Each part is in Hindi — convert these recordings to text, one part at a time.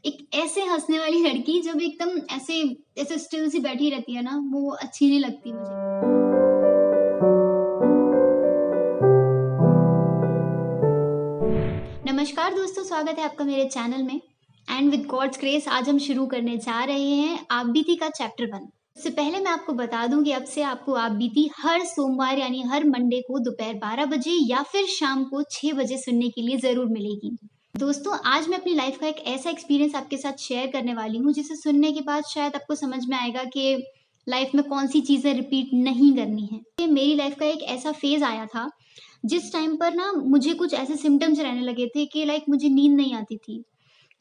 एक ऐसे हँसने वाली लड़की जब एकदम ऐसे ऐसे स्टिल सी बैठी रहती है ना, वो अच्छी नहीं लगती मुझे। नमस्कार दोस्तों, स्वागत है आपका मेरे चैनल में। एंड विद गॉड्स ग्रेस आज हम शुरू करने जा रहे हैं आप बीती का चैप्टर 1। इससे पहले मैं आपको बता दूं कि अब से आपको आप बीती हर सोमवार यानी हर मंडे को दोपहर 12 बजे या फिर शाम को 6 बजे सुनने के लिए ज़रूर मिलेगी। दोस्तों, आज मैं अपनी लाइफ का एक ऐसा एक्सपीरियंस आपके साथ शेयर करने वाली हूँ जिसे सुनने के बाद शायद आपको समझ में आएगा कि लाइफ में कौन सी चीज़ें रिपीट नहीं करनी है। ये मेरी लाइफ का एक ऐसा फेज़ आया था जिस टाइम पर ना मुझे कुछ ऐसे सिम्पटम्स रहने लगे थे कि लाइक मुझे नींद नहीं आती थी।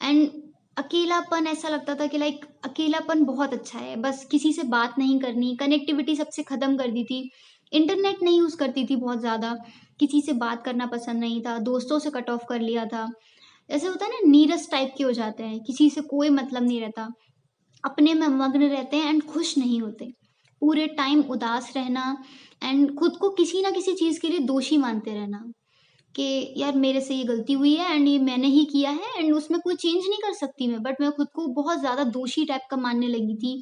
एंड अकेलापन ऐसा लगता था कि लाइक अकेलापन बहुत अच्छा है, बस किसी से बात नहीं करनी, कनेक्टिविटी सबसे ख़त्म कर दी थी। इंटरनेट नहीं यूज़ करती थी बहुत ज़्यादा, किसी से बात करना पसंद नहीं था, दोस्तों से कट ऑफ कर लिया था। ऐसे होता है ना, नीरस टाइप के हो जाते हैं, किसी से कोई मतलब नहीं रहता, अपने में मग्न रहते हैं एंड खुश नहीं होते। पूरे टाइम उदास रहना एंड खुद को किसी ना किसी चीज़ के लिए दोषी मानते रहना कि यार मेरे से ये गलती हुई है एंड ये मैंने ही किया है एंड उसमें कोई चेंज नहीं कर सकती मैं, बट मैं खुद को बहुत ज़्यादा दोषी टाइप का मानने लगी थी।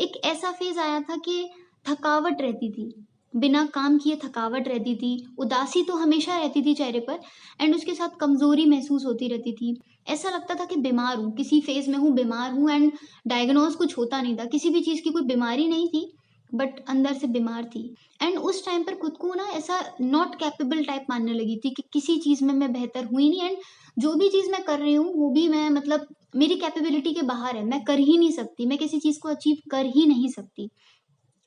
एक ऐसा फ़ेज़ आया था कि थकावट रहती थी, बिना काम किए थकावट रहती थी, उदासी तो हमेशा रहती थी चेहरे पर एंड उसके साथ कमज़ोरी महसूस होती रहती थी। ऐसा लगता था कि बीमार हूँ, किसी फ़ेज़ में हूँ, बीमार हूँ एंड डायग्नोज़ कुछ होता नहीं था, किसी भी चीज़ की कोई बीमारी नहीं थी, बट अंदर से बीमार थी। एंड उस टाइम पर खुद को ना ऐसा नॉट कैपेबल टाइप मानने लगी थी कि किसी चीज़ में मैं बेहतर हुई नहीं एंड जो भी चीज़ मैं कर रही हूँ, वो भी मैं मतलब मेरी कैपेबिलिटी के बाहर है, मैं कर ही नहीं सकती, मैं किसी चीज़ को अचीव कर ही नहीं सकती।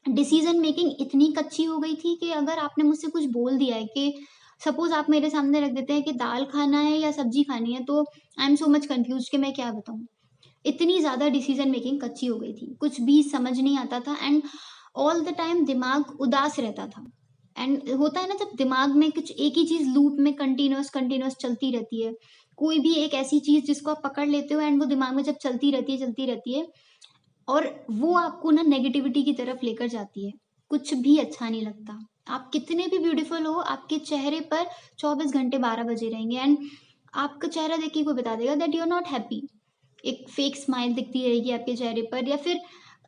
डिसीज़न मेकिंग इतनी कच्ची हो गई थी कि अगर आपने मुझसे कुछ बोल दिया है कि सपोज़ आप मेरे सामने रख देते हैं कि दाल खाना है या सब्ज़ी खानी है, तो I am so much confused कि मैं क्या बताऊँ? इतनी ज़्यादा डिसीज़न मेकिंग कच्ची हो गई थी, कुछ भी समझ नहीं आता था एंड ऑल द टाइम दिमाग उदास रहता था। एंड होता है ना, जब दिमाग में कुछ एक ही चीज़ लूप में कंटीन्यूअस कंटीन्यूअस चलती रहती है, कोई भी एक ऐसी चीज़ जिसको आप पकड़ लेते हो एंड वो दिमाग में जब चलती रहती है और वो आपको ना नेगेटिविटी की तरफ लेकर जाती है। कुछ भी अच्छा नहीं लगता। आप कितने भी ब्यूटीफुल हो, आपके चेहरे पर 24 घंटे 12 बजे रहेंगे एंड आपका चेहरा देख के कोई बता देगा that you are not happy. एक फेक स्माइल दिखती रहेगी आपके चेहरे पर या फिर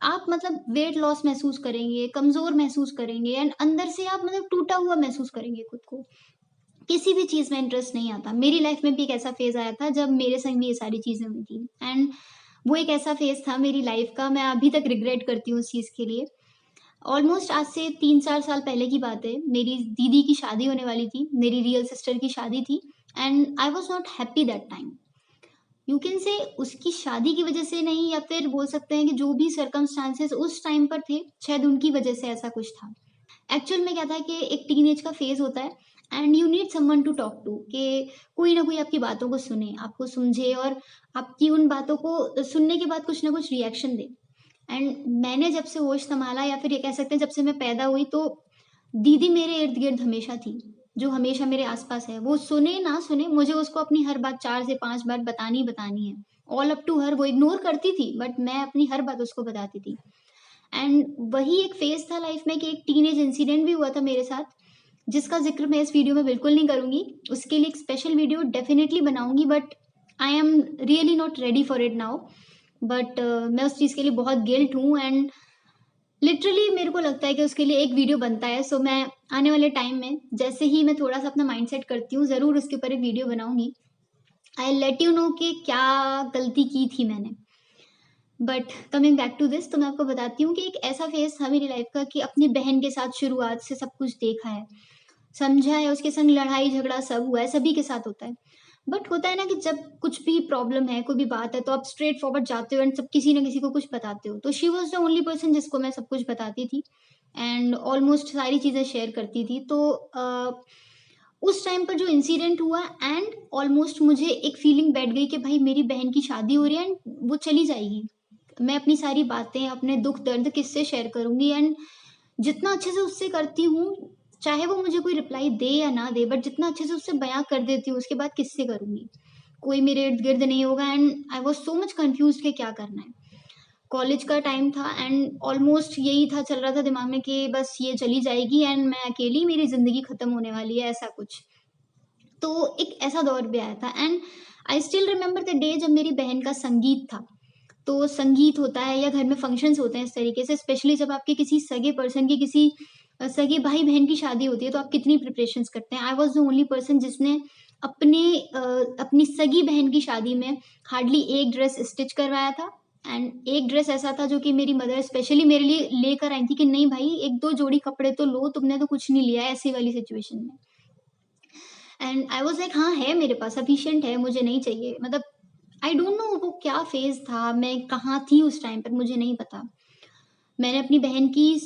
आप मतलब वेट लॉस महसूस करेंगे, कमज़ोर महसूस करेंगे एंड अंदर से आप मतलब टूटा हुआ महसूस करेंगे खुद को। किसी भी चीज़ में इंटरेस्ट नहीं आता। मेरी लाइफ़ में भी एक ऐसा फ़ेज़ आया था जब मेरे संग भी ये सारी चीज़ें हुई थी एंड वो एक ऐसा फ़ेज़ था मेरी लाइफ़ का, मैं अभी तक रिग्रेट करती हूँ उस चीज़ के लिए। ऑलमोस्ट आज से 3-4 साल पहले की बात है, मेरी दीदी की शादी होने वाली थी, मेरी रियल सिस्टर की शादी थी and I was not happy that time. You can say उसकी शादी की वजह से नहीं, या फिर बोल सकते हैं कि जो भी सर्कमस्टांसेस उस टाइम पर थे, शायद उनकी वजह से ऐसा कुछ था। एक्चुअल में क्या था कि एक टीनेज का फेज़ होता है and you need someone to talk to, कि कोई ना कोई आपकी बातों को सुने, आपको समझे और आपकी उन बातों को सुनने के बाद कुछ ना कुछ रिएक्शन दे। एंड मैंने जब से होश सँभाला या फिर ये कह सकते हैं जब से मैं पैदा हुई, तो दीदी मेरे इर्द-गिर्द हमेशा थी, जो हमेशा मेरे आस-पास है। वो सुने ना सुने, मुझे उसको अपनी हर बात 4 से 5 बार बतानी ही बतानी है। ऑल अप टू हर, वो इग्नोर करती थी बट मैं अपनी हर बात उसको बताती थी। एंड वही एक फ़ेज़ था लाइफ़ में कि एक टीनेज इंसिडेंट भी हुआ था मेरे साथ, जिसका ज़िक्र मैं इस वीडियो में बिल्कुल नहीं करूँगी। उसके लिए एक स्पेशल वीडियो डेफ़िनिटली बनाऊँगी, but I am really not ready for it now. But मैं उस चीज़ के लिए बहुत गिल्ट हूँ एंड लिटरली मेरे को लगता है कि उसके लिए एक वीडियो बनता है। सो मैं आने वाले टाइम में जैसे ही मैं थोड़ा-सा अपना माइंडसेट करती हूँ, ज़रूर उसके ऊपर एक वीडियो बनाऊँगी। I will let you know कि क्या गलती की थी मैंने। But coming back to this, तो मैं आपको बताती हूँ कि एक ऐसा फ़ेज़ था मेरी लाइफ़ का कि अपनी बहन के साथ शुरुआत से सब कुछ देखा है, समझा है, उसके संग लड़ाई-झगड़ा सब हुआ है, सभी के साथ होता है। बट होता है ना कि जब कुछ भी प्रॉब्लम है, कोई भी बात है, तो आप स्ट्रेट फॉरवर्ड जाते हो एंड सब किसी न किसी को कुछ बताते हो। तो she was the only person जिसको मैं सब कुछ बताती थी एंड ऑलमोस्ट सारी चीज़ें शेयर करती थी। तो उस टाइम पर जो इंसिडेंट हुआ एंड ऑलमोस्ट मुझे एक फीलिंग बैठ गई कि भाई मेरी बहन की शादी हो रही है एंड वो चली जाएगी। मैं अपनी सारी बातें, अपने दुःख-दर्द किससे शेयर करूँगी एंड जितना अच्छे से उससे करती हूँ, चाहे वो मुझे कोई रिप्लाई दे या ना दे, बट जितना अच्छे से उससे बयाँ कर देती हूँ, उसके बाद किससे करूँगी? कोई मेरे इर्द-गिर्द नहीं होगा and I was so much confused कि क्या करना है। कॉलेज का टाइम था एंड ऑलमोस्ट यही था, चल रहा था दिमाग में कि बस ये चली जाएगी एंड मैं अकेली, मेरी ज़िंदगी खत्म होने वाली है, ऐसा कुछ। तो एक ऐसा दौर भी आया था and I still remember the day जब मेरी बहन का संगीत था। तो संगीत होता है या घर में फंक्शंस होते हैं इस तरीके से, स्पेशली जब आपके किसी सगे पर्सन की किसी सगे भाई-बहन की शादी होती है, तो आप कितनी प्रिपरेशंस करते हैं। I was the only person जिसने अपने अपनी सगी बहन की शादी में हार्डली 1 ड्रेस स्टिच करवाया था, एंड एक ड्रेस ऐसा था जो कि मेरी मदर स्पेशली मेरे लिए लेकर आई थी कि नहीं भाई 1-2 जोड़ी कपड़े तो लो, तुमने तो कुछ नहीं लिया है, ऐसी वाली सिचुएशन में। एंड आई वाज़ लाइक हाँ, है मेरे पास सफिशिएंट है, मुझे नहीं चाहिए। मतलब आई डोंट नो वो क्या फ़ेज़ था, मैं कहाँ थी उस टाइम पर मुझे नहीं पता। मैंने अपनी बहन की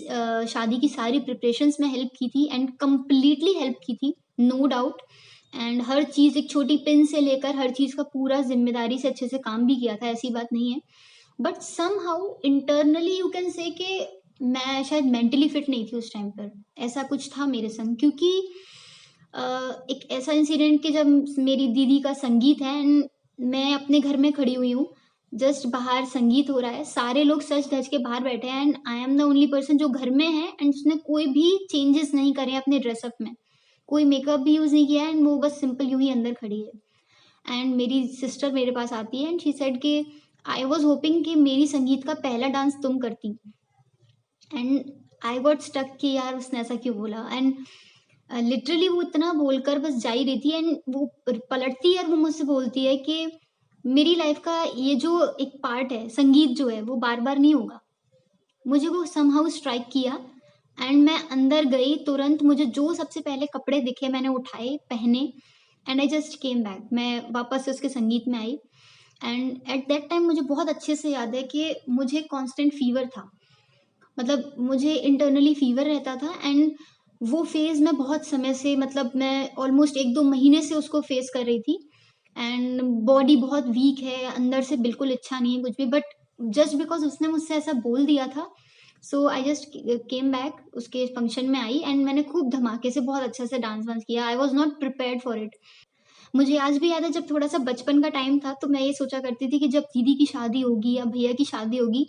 शादी की सारी प्रिपरेशंस में हेल्प की थी एंड कंप्लीटली हेल्प की थी, नो डाउट। एंड हर चीज़ एक छोटी पिन से लेकर हर चीज़ का पूरा ज़िम्मेदारी से अच्छे से काम भी किया था, ऐसी बात नहीं है। But somehow internally you can say कि मैं शायद मेंटली फिट नहीं थी उस टाइम पर, ऐसा कुछ था मेरे संग। क्योंकि अ, एक ऐसा इंसिडेंट कि जब मेरी दीदी का संगीत है एंड मैं अपने घर में खड़ी हुई हूँ, जस्ट बाहर संगीत हो रहा है, सारे लोग सज-धज के बाहर बैठे हैं and I am the only person जो घर में है एंड उसने कोई भी चेंजेस नहीं करे हैं अपने ड्रेसअप में। कोई मेकअप भी यूज़ नहीं किया है एंड वो बस सिंपल यूँ ही अंदर खड़ी है। एंड मेरी सिस्टर मेरे पास आती है एंड शी सेड कि आई वाज़ होपिंग कि मेरी संगीत का पहला डांस तुम करती। एंड आई गॉट स्टक कि यार उसने ऐसा क्यों बोला। एंड लिटरली वो इतना बोलकर बस जा ही रही थी एंड वो पलटती है और वो मुझसे बोलती है कि मेरी लाइफ का ये जो एक पार्ट है, संगीत जो है वो बार-बार नहीं होगा। मुझे वो समहाउ स्ट्राइक किया एंड मैं अंदर गई तुरंत, मुझे जो सबसे पहले कपड़े दिखे मैंने उठाए, पहने and I just came back. मैं वापस से उसके संगीत में आई एंड एट दैट टाइम मुझे बहुत अच्छे से याद है कि मुझे कांस्टेंट फीवर था। मतलब मुझे इंटरनली फीवर रहता था एंड वो फ़ेज़ मैं बहुत समय से, मतलब मैं ऑलमोस्ट 1-2 महीने से उसको फ़ेस कर रही थी एंड बॉडी बहुत वीक है, अंदर से बिल्कुल इच्छा नहीं है कुछ भी। बट जस्ट बिकॉज़ उसने मुझसे ऐसा बोल दिया था, सो आई जस्ट केम बैक, उसके फंक्शन में आई एंड मैंने खूब धमाके से बहुत अच्छे से डांस वांस किया। I was not prepared for it. मुझे आज भी याद है जब थोड़ा-सा बचपन का टाइम था, तो मैं ये सोचा करती थी कि जब दीदी की शादी होगी या भैया की शादी होगी,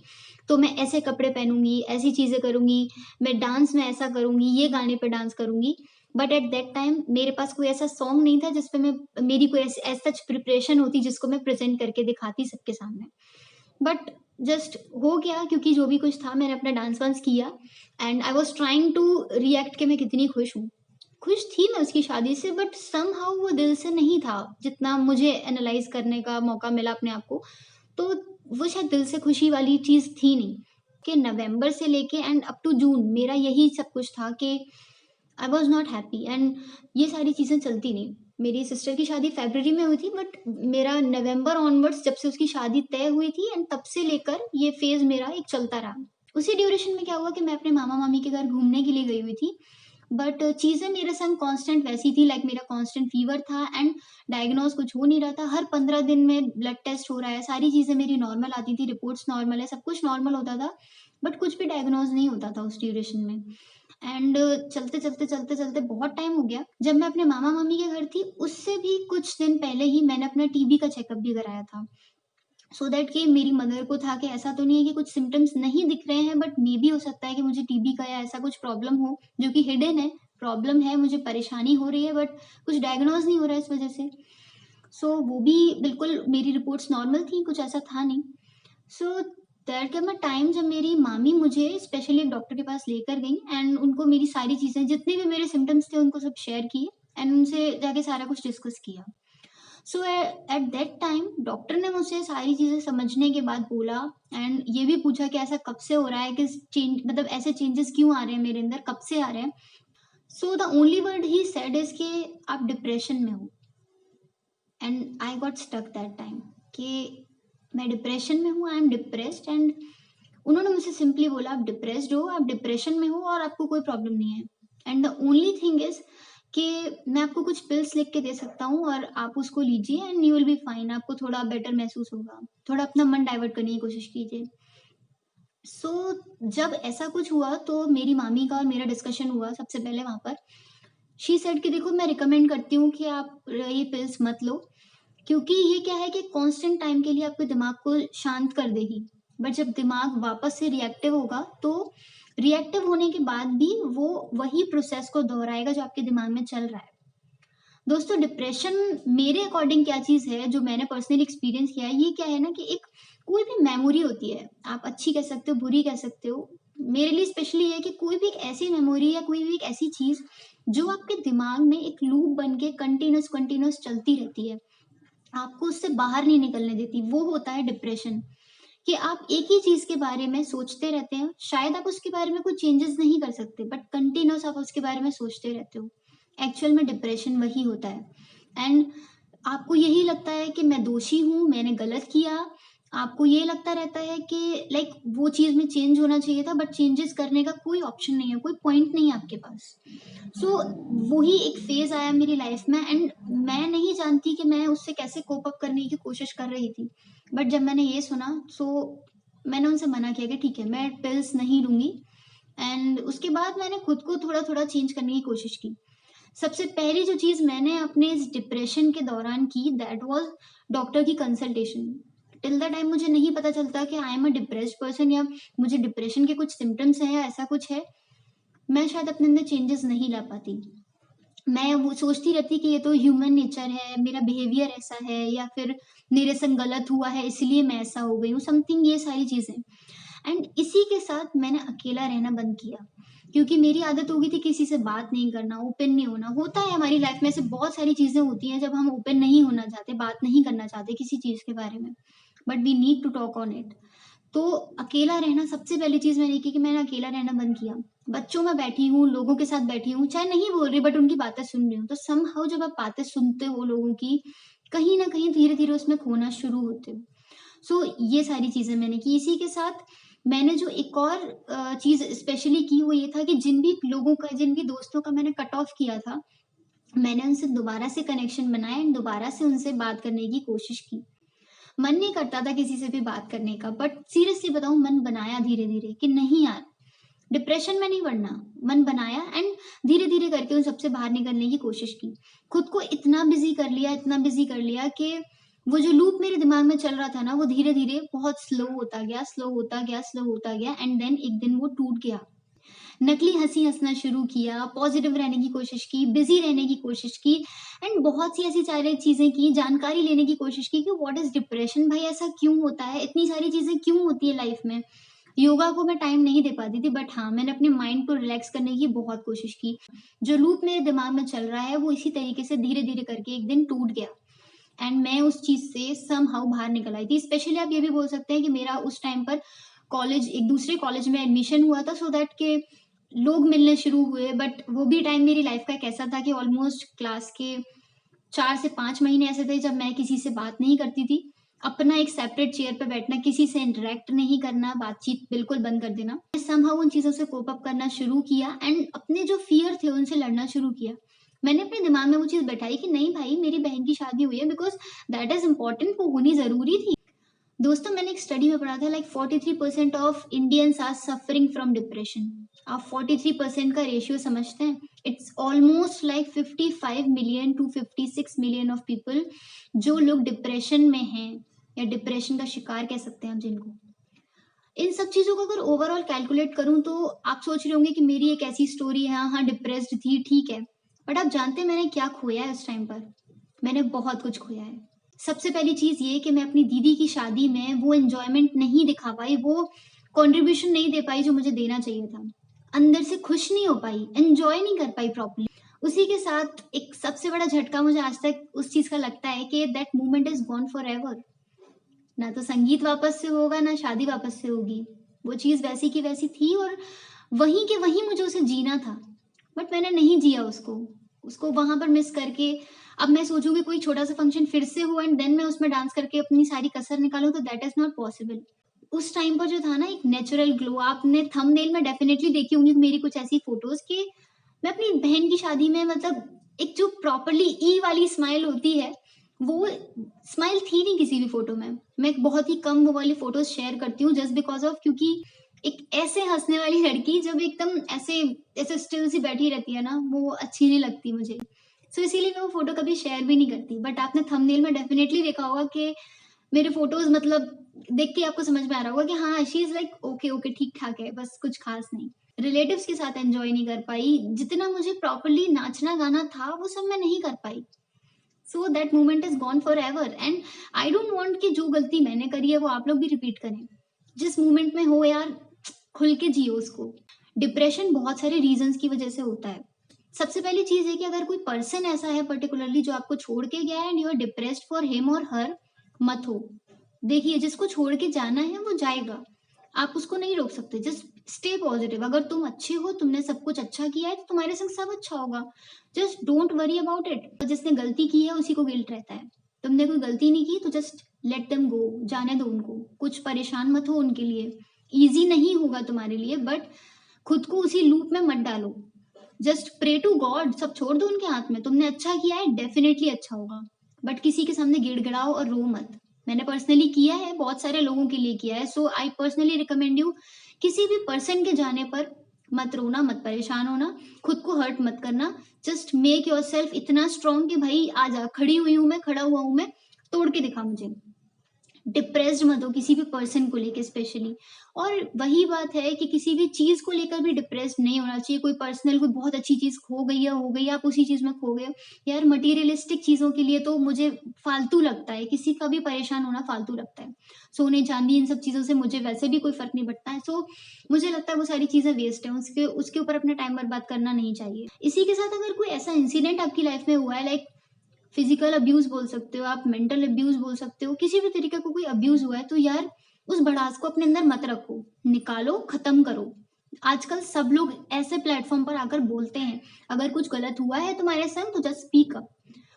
तो मैं ऐसे कपड़े पहनूँगी, ऐसी चीज़ें करूँगी, मैं डांस में ऐसा करूँगी, ये गाने पे डांस करूँगी। बट एट दैट टाइम मेरे पास कोई ऐसा सॉन्ग नहीं था जिस पे मैं मेरी कोई ऐसी एज़ सच प्रिपरेशन होती जिसको मैं प्रेज़ेंट करके दिखाती सबके सामने। बट जस्ट हो गया, क्योंकि जो भी कुछ था मैंने अपना डांस वांस किया and I was trying to react कि मैं कितनी खुश हूँ। खुश थी मैं उसकी शादी से, बट समहाउ वो दिल से नहीं था, जितना मुझे एनालाइज़ करने का मौका मिला अपने आप को। तो वो शायद दिल से खुशी वाली चीज़ थी नहीं। कि नवंबर से लेके एंड अप टू जून मेरा यही सब कुछ था कि I was not happy and ये सारी चीज़ें चलती नहीं। मेरी सिस्टर की शादी फ़रवरी में हुई थी, बट मेरा नवंबर ऑनवर्ड्स जब से उसकी शादी तय हुई थी एंड तब से लेकर ये फ़ेज़ मेरा एक चलता रहा। उसी ड्यूरेशन में क्या हुआ कि मैं अपने मामा-मामी के घर घूमने के लिए गई हुई थी, बट चीज़ें मेरे संग कांस्टेंट वैसी थी, लाइक मेरा कांस्टेंट फीवर था एंड डायग्नोज़ कुछ हो नहीं रहा था। हर 15 दिन में ब्लड टेस्ट हो रहा है, सारी चीज़ें मेरी नॉर्मल आती थी, रिपोर्ट्स नॉर्मल है, सब कुछ नॉर्मल होता था, बट कुछ भी डायग्नोज़ नहीं होता था उस ड्यूरेशन में। एंड चलते-चलते बहुत टाइम हो गया। जब मैं अपने मामा-मामी के घर थी, उससे भी कुछ दिन पहले ही मैंने अपना टीबी का चेकअप भी कराया था। सो दैट कि मेरी मदर को था कि ऐसा तो नहीं है कि कुछ सिम्पटम्स नहीं दिख रहे हैं, बट मे बी हो सकता है कि मुझे टीबी का या ऐसा कुछ प्रॉब्लम हो जो कि हिडन है। प्रॉब्लम है, मुझे परेशानी हो रही है, बट कुछ डायग्नोज नहीं हो रहा है इस वजह से। सो वो भी बिल्कुल मेरी रिपोर्ट्स नॉर्मल थी, कुछ ऐसा था नहीं। So that come a time जब मेरी मामी मुझे स्पेशली एक डॉक्टर के पास लेकर गई एंड उनको मेरी सारी चीज़ें, जितने भी मेरे सिम्पटम्स थे उनको सब शेयर किए एंड उनसे जाके सारा कुछ डिस्कस किया। सो एट दैट टाइम डॉक्टर ने मुझसे सारी चीज़ें समझने के बाद बोला एंड ये भी पूछा कि ऐसा कब से हो रहा है, किस चेंज, मतलब ऐसे चेंजेस क्यों आ रहे हैं मेरे अंदर, कब से आ रहे हैं। So the only word he said is कि आप डिप्रेशन में हो। And I got stuck that time कि मैं डिप्रेशन में हूँ, आई एम डिप्रेस्ड। एंड उन्होंने मुझसे सिंपली बोला आप डिप्रेस्ड हो, आप डिप्रेशन में हो और आपको कोई प्रॉब्लम नहीं है। And the only thing is कि मैं आपको कुछ पिल्स लिख के दे सकता हूँ और आप उसको लीजिए and you will be fine, आपको थोड़ा बेटर महसूस होगा। थोड़ा अपना मन डाइवर्ट करने की कोशिश कीजिए। सो जब ऐसा कुछ हुआ तो मेरी मामी का और मेरा डिस्कशन हुआ सबसे पहले वहाँ पर। शी सेड कि देखो मैं रिकमेंड करती हूँ कि आप ये पिल्स मत लो, क्योंकि ये क्या है कि कांस्टेंट टाइम के लिए आपके दिमाग को शांत कर देगी, बट जब दिमाग वापस से रिएक्टिव होगा तो रिएक्टिव होने के बाद भी वो वही प्रोसेस को दोहराएगा जो आपके दिमाग में चल रहा है। दोस्तों डिप्रेशन मेरे अकॉर्डिंग क्या चीज़ है जो मैंने पर्सनली एक्सपीरियंस किया है, ये क्या है ना कि एक कोई भी मेमोरी होती है, आप अच्छी कह सकते हो, बुरी कह सकते हो। मेरे लिए स्पेशली ये है कि कोई भी एक ऐसी मेमोरी या कोई भी एक ऐसी चीज़ जो आपके दिमाग में एक लूप बन के कंटीन्यूअस कंटीन्यूअस चलती रहती है, आपको उससे बाहर नहीं निकलने देती, वो होता है डिप्रेशन। कि आप एक ही चीज़ के बारे में सोचते रहते हैं, शायद आप उसके बारे में कुछ चेंजेस नहीं कर सकते, बट कंटिन्यूअस आप उसके बारे में सोचते रहते हो। एक्चुअल में डिप्रेशन वही होता है। एंड आपको यही लगता है कि मैं दोषी हूँ, मैंने गलत किया। आपको ये लगता रहता है कि लाइक वो चीज़ में चेंज होना चाहिए था, बट चेंजेस करने का कोई ऑप्शन नहीं है, कोई पॉइंट नहीं है आपके पास। सो वही एक फ़ेज़ आया मेरी लाइफ़ में एंड मैं नहीं जानती कि मैं उससे कैसे कोप अप करने की कोशिश कर रही थी। बट जब मैंने ये सुना सो मैंने उनसे मना किया कि ठीक है, मैं पिल्स नहीं लूँगी एंड उसके बाद मैंने खुद को थोड़ा-थोड़ा चेंज करने की कोशिश की। सबसे पहली जो चीज़ मैंने अपने इस डिप्रेशन के दौरान की दैट वाज़ डॉक्टर की कंसल्टेशन। टिल द टाइम मुझे नहीं पता चलता कि I am a depressed person या मुझे डिप्रेशन के कुछ सिम्पटम्स हैं या ऐसा कुछ है, मैं शायद अपने अंदर चेंजेस नहीं ला पाती। मैं वो सोचती रहती कि ये तो ह्यूमन नेचर है, मेरा बिहेवियर ऐसा है या फिर मेरे संग गलत हुआ है इसलिए मैं ऐसा हो गई हूँ, समथिंग ये सारी चीज़ें। एंड इसी के साथ मैंने अकेला रहना बंद किया, क्योंकि मेरी आदत हो गई थी किसी से बात नहीं करना, ओपन नहीं होना। होता है हमारी लाइफ में ऐसे बहुत सारी चीज़ें होती हैं जब हम ओपन नहीं होना चाहते, बात नहीं करना चाहते किसी चीज़ के बारे में, but we need to talk on it. तो अकेला रहना सबसे पहली चीज़ मैंने की कि मैंने अकेला रहना बंद किया। बच्चों में बैठी हूँ, लोगों के साथ बैठी हूँ, चाहे नहीं बोल रही बट उनकी बातें सुन रही हूँ। तो समहाउ जब आप बातें सुनते हो लोगों की, कहीं न कहीं धीरे-धीरे उसमें खोना शुरू होते हो। सो ये सारी चीज़ें मैंने की। इसी के साथ मैंने जो एक और चीज़ स्पेशली की वो ये था कि जिन भी दोस्तों का मैंने कट ऑफ किया था, मैंने उनसे दोबारा से कनेक्शन बनाया एंड दोबारा से उनसे बात करने की कोशिश की। मन नहीं करता था किसी से भी बात करने का, बट सीरियसली बताऊँ मन बनाया धीरे-धीरे कि नहीं यार, डिप्रेशन में नहीं पड़ना, मन बनाया एंड धीरे-धीरे करके उन सबसे बाहर निकलने की कोशिश की। खुद को इतना बिज़ी कर लिया कि वो जो लूप मेरे दिमाग में चल रहा था ना, वो धीरे-धीरे बहुत स्लो होता गया, स्लो होता गया, स्लो होता गया एंड देन एक दिन वो टूट गया। नकली हँसी हँसना शुरू किया, पॉज़िटिव रहने की कोशिश की, बिज़ी रहने की कोशिश की एंड बहुत सी ऐसी सारी चीज़ें की, जानकारी लेने की कोशिश की कि व्हाट इज़ डिप्रेशन भाई ऐसा क्यों होता है? इतनी सारी चीज़ें क्यों होती है लाइफ़ में? योगा को मैं टाइम नहीं दे पाती थी बट हाँ, मैंने अपने माइंड को रिलैक्स करने की बहुत कोशिश की। जो लूप मेरे दिमाग में चल रहा है वो इसी तरीके से धीरे-धीरे करके एक दिन टूट गया एंड मैं उस चीज़ से समहाउ बाहर निकल आई थी। स्पेशली आप ये भी बोल सकते हैं कि मेरा उस टाइम पर कॉलेज एक दूसरे कॉलेज में एडमिशन हुआ था सो दैट के लोग मिलने शुरू हुए बट वो भी टाइम मेरी लाइफ़ का एक ऐसा था कि ऑलमोस्ट क्लास के 4 से 5 महीने ऐसे थे जब मैं किसी से बात नहीं करती थी। अपना एक सेपरेट चेयर पे बैठना, किसी से इंटरैक्ट नहीं करना, बातचीत बिल्कुल बंद कर देना। मैं समहाउ उन चीज़ों से कोप अप करना शुरू किया एंड अपने जो फ़ियर थे उनसे लड़ना शुरू किया। मैंने अपने दिमाग में वो चीज़ बैठाई कि नहीं भाई मेरी बहन की शादी हुई है बिकॉज़ दैट इज़ इम्पोर्टेंट, वो होनी ज़रूरी थी। दोस्तों मैंने एक स्टडी में पढ़ा था like 43% of Indians are suffering from depression. आप 43% का रेशियो समझते हैं? It's almost like 55 million to 56 million of people जो लोग डिप्रेशन में हैं या डिप्रेशन का शिकार कह सकते हैं हम जिनको। इन सब चीज़ों को अगर ओवरऑल कैलकुलेट करूँ तो आप सोच रहे होंगे कि मेरी एक ऐसी स्टोरी है, हाँ, हाँ डिप्रेस्ड थी, ठीक है। बट आप जानते हैं मैंने क्या खोया है उस टाइम पर? मैंने बहुत कुछ खोया है। सबसे पहली चीज़ ये कि मैं अपनी दीदी की शादी में वो एन्जॉयमेंट नहीं दिखा पाई, वो कंट्रीब्यूशन नहीं दे पाई जो मुझे देना चाहिए था। अंदर से खुश नहीं हो पाई, एन्जॉय नहीं कर पाई प्रॉपर्ली। उसी के साथ एक सबसे बड़ा झटका मुझे आज तक उस चीज़ का लगता है कि that moment is gone forever. ना तो संगीत वापस से होगा, ना शादी वापस से होगी। वो चीज़ वैसी की वैसी थी और वहीं के वहीं मुझे उसे जीना था। बट मैंने नहीं जिया उसको। उसको वहाँ पर मिस करके अब मैं सोचूँ कि कोई छोटा-सा फंक्शन फिर से हो एंड देन मैं उसमें डांस करके अपनी सारी कसर निकालूँ तो दैट इज़ नॉट पॉसिबल। उस टाइम पर जो था ना एक नेचुरल ग्लो, आपने थंबनेल में डेफिनिटली देखी होंगी मेरी कुछ ऐसी फ़ोटोज़ कि मैं अपनी बहन की शादी में मतलब एक जो प्रॉपरली ई वाली स्माइल होती है, वो स्माइल थी नहीं किसी भी फ़ोटो में। मैं बहुत ही कम वो वाली फ़ोटोज़ शेयर करती हूँ जस्ट बिकॉज़ ऑफ क्योंकि एक ऐसे हँसने वाली लड़की जब एकदम ऐसे ऐसे स्टिल सी बैठी रहती है ना, वो अच्छी नहीं लगती मुझे। सो इसीलिए मैं वो फ़ोटो कभी शेयर भी नहीं करती। बट आपने थंबनेल में डेफिनिटली देखा होगा कि मेरे फ़ोटोज़ मतलब देख के आपको समझ में आ रहा होगा कि हाँ, she is like okay, okay ठीक-ठाक है, बस कुछ ख़ास नहीं। रिलेटिव्स के साथ एंजॉय नहीं कर पाई, जितना मुझे प्रॉपरली नाचना गाना था वो सब मैं नहीं कर पाई। So that moment is gone forever and I don't want कि जो गलती मैंने करी है वो आप लोग भी रिपीट करें। जिस मोमेंट में हो यार, खुल के जियो उसको। डिप्रेशन बहुत सारे रीजंस की वजह से होता है। सबसे पहली चीज है कि अगर कोई पर्सन ऐसा है पर्टिकुलरली जो आपको छोड़ के गया है and you are depressed for him और हर, मत हो। देखिए, जिसको छोड़ के जाना है वो जाएगा, आप उसको नहीं रोक सकते। Just stay positive. अगर तुम अच्छे हो, तुमने सब कुछ अच्छा किया है, तो तुम्हारे संग सब अच्छा होगा। Just don't worry about it. जिसने गलती की है उसी को गिल्ट रहता है। तुमने कोई गलती नहीं की तो जस्ट लेट देम गो, जाने दो उनको। कुछ परेशान मत हो उनके लिए। ईजी नहीं होगा तुम्हारे लिए, बट खुद को उसी लूप में मत डालो। जस्ट प्रे टू गॉड, सब छोड़ दो उनके हाथ में। तुमने अच्छा किया है, डेफिनेटली अच्छा होगा, बट किसी के सामने गिड़गिड़ाओ और रो मत। मैंने पर्सनली किया है, बहुत सारे लोगों के लिए किया है। सो आई पर्सनली रिकमेंड यू, किसी भी पर्सन के जाने पर मत रोना, मत परेशान होना, खुद को हर्ट मत करना। जस्ट मेक योर सेल्फ इतना स्ट्रांग कि भाई आजा, खड़ी हुई हूं मैं, खड़ा हुआ हूं मैं, तोड़ के दिखा मुझे। डिप्रेस्ड मत हो किसी भी पर्सन को लेकर स्पेशली। और वही बात है कि किसी भी चीज को लेकर भी डिप्रेस्ड नहीं होना चाहिए। कोई पर्सनल कोई बहुत अच्छी चीज खो गई है, हो गई है, आप उसी चीज में खो गए हो। यार मटेरियलिस्टिक चीजों के लिए तो मुझे फालतू लगता है, किसी का भी परेशान होना फालतू लगता है। सोने चांदी इन सब चीजों से मुझे वैसे भी कोई फर्क नहीं पड़ता है। सो मुझे लगता है वो सारी चीजें वेस्ट है, उसके उसके ऊपर अपना टाइम बर्बाद करना नहीं चाहिए। इसी के साथ अगर कोई ऐसा इंसिडेंट आपकी लाइफ में हुआ है, लाइक फिजिकल अब्यूज बोल सकते हो आप, मेंटल अब्यूज बोल सकते हो, किसी भी तरीके का कोई अब्यूज हुआ है, तो यार उस भड़ास को अपने अंदर मत रखो, निकालो, खत्म करो। आजकल सब लोग ऐसे प्लेटफॉर्म पर आकर बोलते हैं, अगर कुछ गलत हुआ है तुम्हारे संग तो जस्ट स्पीक अप,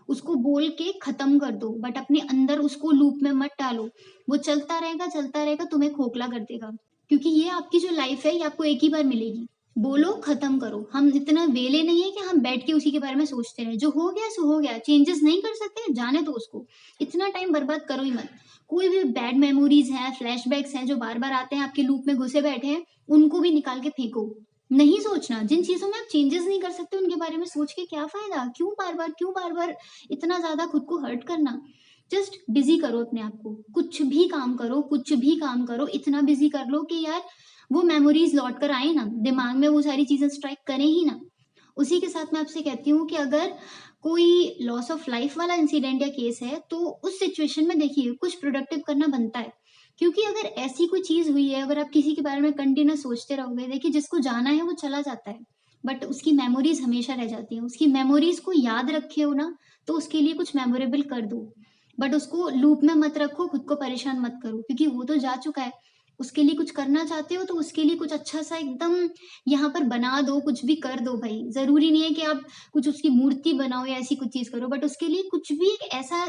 उसको बोल के खत्म कर दो, बट अपने अंदर उसको लूप में मत डालो। वो चलता रहेगा, तुम्हें खोखला कर देगा। क्योंकि ये आपकी जो लाइफ है ये आपको एक ही बार मिलेगी। बोलो, खत्म करो। हम इतना वेले नहीं है कि हम बैठ के उसी के बारे में सोचते रहे। जो हो गया सो हो गया, चेंजेस नहीं कर सकते, जाने दो उसको। इतना टाइम बर्बाद करो ही मत। कोई भी बैड मेमोरीज हैं, फ्लैशबैक्स हैं जो बार बार आते हैं, आपके लूप में घुसे बैठे हैं, उनको भी निकाल के फेंको। नहीं सोचना, जिन चीजों में आप चेंजेस नहीं कर सकते उनके बारे में सोच के क्या फायदा। क्यों बार बार इतना ज्यादा खुद को हर्ट करना। जस्ट बिजी करो अपने आप को, कुछ भी काम करो, कुछ भी काम करो, इतना बिजी कर लो कि यार वो मेमोरीज लौट कर आए ना, दिमाग में वो सारी चीजें स्ट्राइक करें ही ना। उसी के साथ मैं आपसे कहती हूँ कि अगर कोई लॉस ऑफ लाइफ वाला इंसिडेंट या केस है, तो उस सिचुएशन में देखिए कुछ प्रोडक्टिव करना बनता है। क्योंकि अगर ऐसी कोई चीज हुई है, अगर आप किसी के बारे में कंटिन्यूस सोचते रहोगे, देखिए जिसको जाना है वो चला जाता है, बट उसकी मेमोरीज हमेशा रह जाती हैं। उसकी मेमोरीज को याद रखे हो ना, तो उसके लिए कुछ मेमोरेबल कर दो, बट उसको लूप में मत रखो, खुद को परेशान मत करो, क्योंकि वो तो जा चुका है। उसके लिए कुछ करना चाहते हो तो उसके लिए कुछ अच्छा सा एकदम यहाँ पर बना दो, कुछ भी कर दो भाई। जरूरी नहीं है कि आप कुछ उसकी मूर्ति बनाओ या ऐसी कुछ चीज करो, बट उसके लिए कुछ भी एक ऐसा,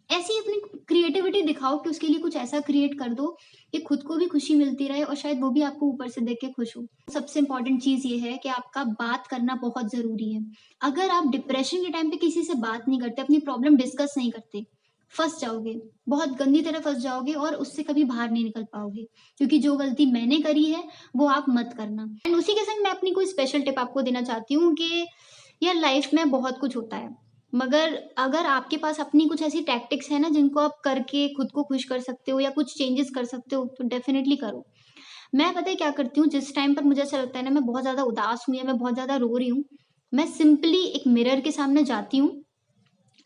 ऐसी अपनी क्रिएटिविटी दिखाओ कि उसके लिए कुछ ऐसा क्रिएट कर दो कि खुद को भी खुशी मिलती रहे और शायद वो भी आपको ऊपर से देख के खुश हो। सबसे इंपॉर्टेंट चीज ये है कि आपका बात करना बहुत जरूरी है। अगर आप डिप्रेशन के टाइम पे किसी से बात नहीं करते, अपनी प्रॉब्लम डिस्कस नहीं करते, फंस जाओगे, बहुत गंदी तरह फंस जाओगे और उससे कभी बाहर नहीं निकल पाओगे। क्योंकि जो गलती मैंने करी है वो आप मत करना। एंड उसी के संग मैं अपनी कोई स्पेशल टिप आपको देना चाहती हूँ कि यार लाइफ में बहुत कुछ होता है, मगर अगर आपके पास अपनी कुछ ऐसी टैक्टिक्स है ना जिनको आप करके खुद को खुश कर सकते हो या कुछ चेंजेस कर सकते हो, तो डेफिनेटली करो। मैं पता है क्या करती हूँ, जिस टाइम पर मुझे ऐसा लगता है ना मैं बहुत ज्यादा उदास हूँ या मैं बहुत ज्यादा रो रही हूँ, मैं सिंपली एक मिरर के सामने जाती हूँ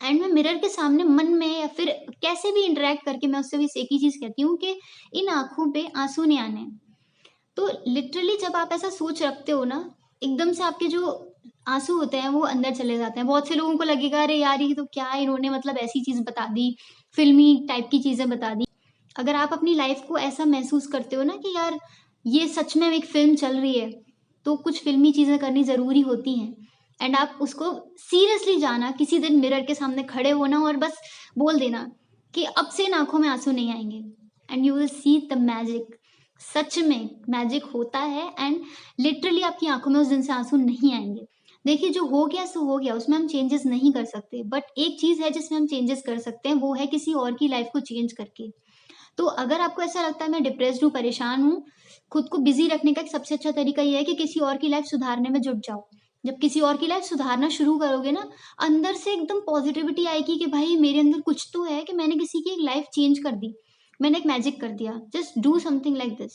एंड मैं मिरर के सामने मन में या फिर कैसे भी इंटरेक्ट करके मैं उससे भी एक ही चीज कहती हूँ कि इन आंखों पे आंसू नहीं आने। तो लिटरली जब आप ऐसा सोच रखते हो ना, एकदम से आपके जो आंसू होते हैं वो अंदर चले जाते हैं। बहुत से लोगों को लगेगा अरे यार ये तो क्या इन्होंने मतलब ऐसी चीज बता दी, फिल्मी टाइप की चीजें बता दी। अगर आप अपनी लाइफ को ऐसा महसूस करते हो ना कि यार ये सच में एक फिल्म चल रही है, तो कुछ फिल्मी चीजें करनी जरूरी होती हैं। एंड आप उसको सीरियसली जाना, किसी दिन मिरर के सामने खड़े होना और बस बोल देना कि अब से इन आंखों में आंसू नहीं आएंगे, and you will see the magic. सच में मैजिक होता है एंड लिटरली आपकी आंखों में उस दिन से आंसू नहीं आएंगे। देखिए जो हो गया सो हो गया, उसमें हम चेंजेस नहीं कर सकते, बट एक चीज है जिसमें हम चेंजेस कर सकते हैं, वो है किसी और की लाइफ को चेंज करके। तो अगर आपको ऐसा लगता है मैं डिप्रेस्ड हूँ, परेशान हूँ, खुद को बिजी रखने का एक सबसे अच्छा तरीका ये है कि किसी और की लाइफ सुधारने में जुट जाओ। जब किसी और की लाइफ सुधारना शुरू करोगे ना, अंदर से एकदम पॉजिटिविटी आएगी कि भाई मेरे अंदर कुछ तो है कि मैंने किसी की एक लाइफ चेंज कर दी, मैंने एक मैजिक कर दिया। Just do something like this.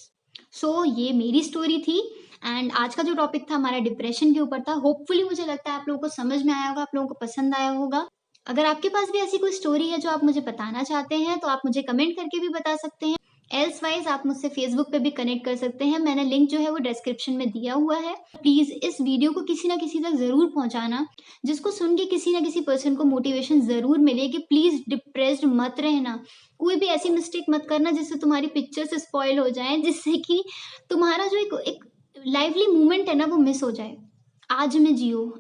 ये मेरी स्टोरी थी एंड आज का जो टॉपिक था हमारा डिप्रेशन के ऊपर था। होपफुली मुझे लगता है आप लोगों को समझ में आया होगा, आप लोगों को पसंद आया होगा। अगर आपके पास भी ऐसी कोई स्टोरी है जो आप मुझे बताना चाहते हैं तो आप मुझे कमेंट करके भी बता सकते हैं। एल्स वाइज आप मुझसे फेसबुक पे भी कनेक्ट कर सकते हैं। मैंने लिंक जो है वो डिस्क्रिप्शन में दिया हुआ है। प्लीज इस वीडियो को किसी ना किसी तक जरूर पहुंचाना, जिसको सुन के किसी ना किसी पर्सन को मोटिवेशन जरूर मिले कि प्लीज डिप्रेस्ड मत रहना। कोई भी ऐसी मिस्टेक मत करना जिससे तुम्हारी पिक्चर्स स्पॉइल हो जाए, जिससे कि तुम्हारा जो एक लाइवली मूवमेंट है ना वो मिस हो जाए। आज में जियो।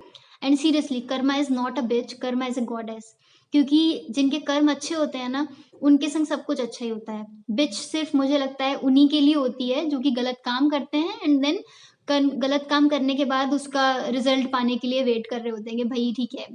And seriously karma is not a bitch, karma is a goddess. क्योंकि जिनके कर्म अच्छे होते हैं ना उनके संग सब कुछ अच्छा ही होता है। बिच सिर्फ मुझे लगता है उन्हीं के लिए होती है जो कि गलत काम करते हैं एंड देन गलत काम करने के बाद उसका रिजल्ट पाने के लिए वेट कर रहे होते हैं कि भाई ठीक है,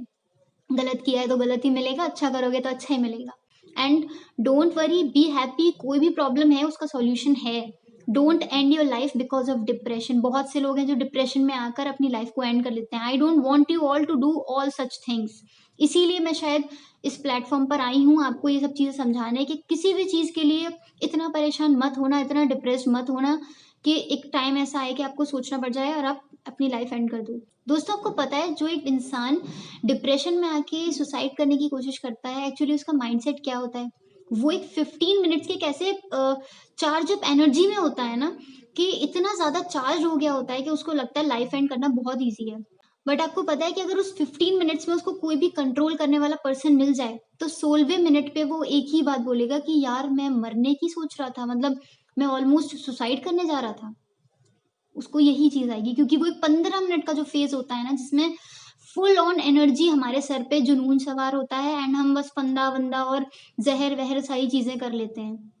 गलत किया है तो गलत ही मिलेगा, अच्छा करोगे तो अच्छा ही मिलेगा। And don't worry, be happy. कोई भी प्रॉब्लम है उसका सॉल्यूशन है। Don't and your life because of depression. बहुत से लोग हैं जो डिप्रेशन में आकर अपनी लाइफ को एंड कर लेते हैं। I don't want you all to do all such things. इसीलिए मैं शायद इस प्लेटफॉर्म पर आई हूँ आपको ये सब चीज़ें समझाने कि किसी भी चीज़ के लिए इतना परेशान मत होना, इतना डिप्रेस्ड मत होना कि एक टाइम ऐसा आए कि आपको सोचना पड़ जाए और आप अपनी लाइफ एंड कर दो। दोस्तों आपको पता है जो एक इंसान डिप्रेशन में आके सुसाइड करने की कोशिश करता है, एक्चुअली उसका माइंडसेट क्या होता है? वो एक 15 मिनट्स के कैसे चार्ज अप एनर्जी में होता है ना, कि इतना ज़्यादा चार्ज हो गया होता है कि उसको लगता है लाइफ एंड करना बहुत ईज़ी है। बट आपको पता है कि अगर उस 15 मिनट्स में उसको कोई भी कंट्रोल करने वाला पर्सन मिल जाए, तो 16वें मिनट पे वो एक ही बात बोलेगा कि यार मैं मरने की सोच रहा था, मतलब मैं ऑलमोस्ट सुसाइड करने जा रहा था। उसको यही चीज़ आएगी क्योंकि वो एक 15 मिनट का जो फ़ेज़ होता है ना जिसमें फुल ऑन एनर्जी हमारे सर पे जुनून सवार होता है एंड हम बस फंदा-वंदा और ज़हर-वहर सारी चीज़ें कर लेते हैं।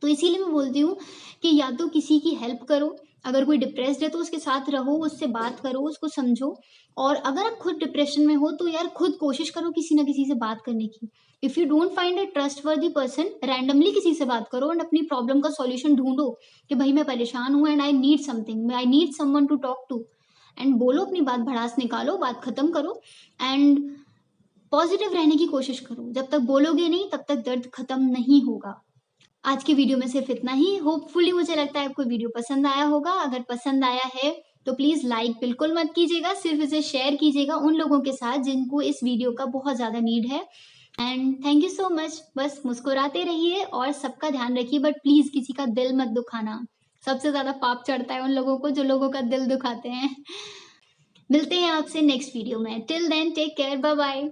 तो इसीलिए मैं बोलती हूँ कि या तो किसी की हेल्प करो, अगर कोई डिप्रेस्ड है तो उसके साथ रहो, उससे बात करो, उसको समझो। और अगर आप खुद डिप्रेशन में हो तो यार खुद कोशिश करो किसी ना किसी से बात करने की। If you don't find a trustworthy person, randomly किसी से बात करो एंड अपनी प्रॉब्लम का सॉल्यूशन ढूँढो कि भाई मैं परेशान हूँ and I need something, I need someone to talk to. And बोलो अपनी बात, भड़ास निकालो, बात खत्म करो एंड पॉजिटिव रहने की कोशिश करो। जब तक बोलोगे नहीं तब तक दर्द खत्म नहीं होगा। आज की वीडियो में सिर्फ इतना ही। होपफुली मुझे लगता है आपको वीडियो पसंद आया होगा। अगर पसंद आया है तो प्लीज़ लाइक बिल्कुल मत कीजिएगा, सिर्फ इसे शेयर कीजिएगा उन लोगों के साथ जिनको इस वीडियो का बहुत ज़्यादा नीड है। And thank you so much. बस मुस्कुराते रहिए और सबका ध्यान रखिए, बट प्लीज़ किसी का दिल मत दुखाना। सबसे ज़्यादा पाप चढ़ता है उन लोगों को जो लोगों का दिल दुखाते हैं। मिलते हैं आपसे नेक्स्ट वीडियो में। Till then take care, bye bye.